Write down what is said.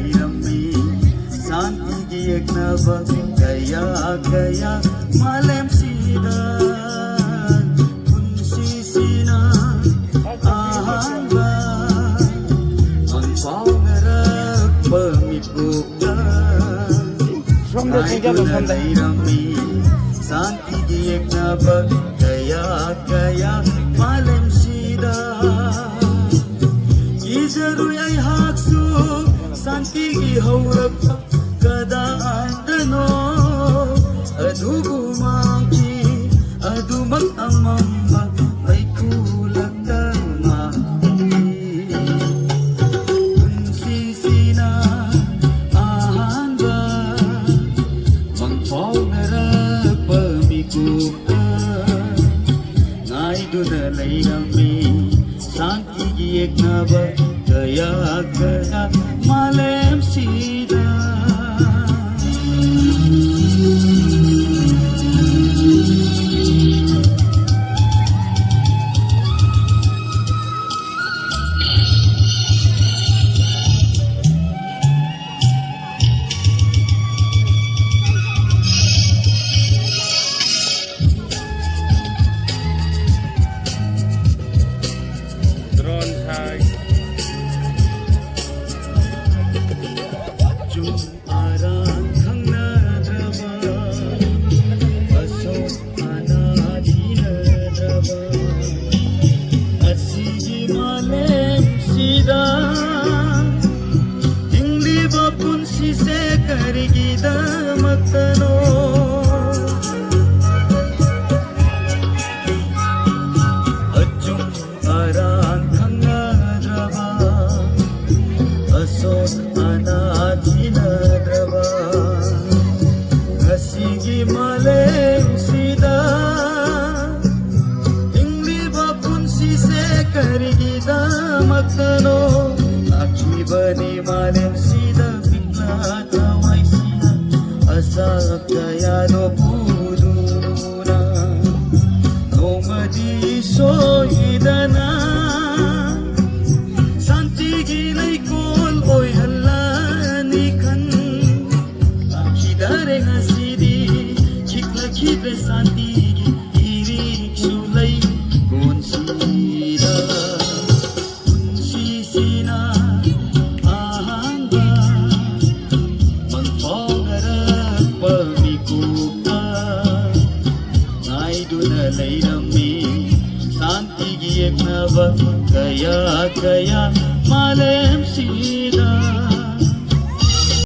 ꯂꯩꯔꯝꯃꯤ ꯁꯥꯟꯇꯤꯒꯤ ꯌꯦꯛꯅꯕ ꯀꯌꯥ ꯀꯌꯥ ꯃꯥꯂꯦꯝꯁꯤꯗ ꯄꯨꯟꯁꯤꯁꯤꯅ ꯑꯍꯥꯟꯕ ꯃꯪꯐꯥꯎꯅꯔꯛꯄ ꯃꯤꯀꯨꯞꯇ ꯉꯥꯏꯗꯨꯅ ꯂꯩꯔꯝꯃꯤ ꯁꯥꯟꯇꯤꯒꯤ ꯌꯦꯛꯅꯕ kaya kaya malemsida Kizaruy ay hakso santigi hawrap kadaandano Adugumangki adumag amamba ay kulag tama Unsisina ahanda mangpawnarag pamikupa Naiduna layami santigi yeknaba kaya kaya malemsida Magtano Akibani malem sida Bigla taway sida Asak kaya no puduna Nomadi so idana Santigi laykol oy halanikan Akidare hasidi Chikla kibre santigi Irik sulay konsida Kaya kaya malemsida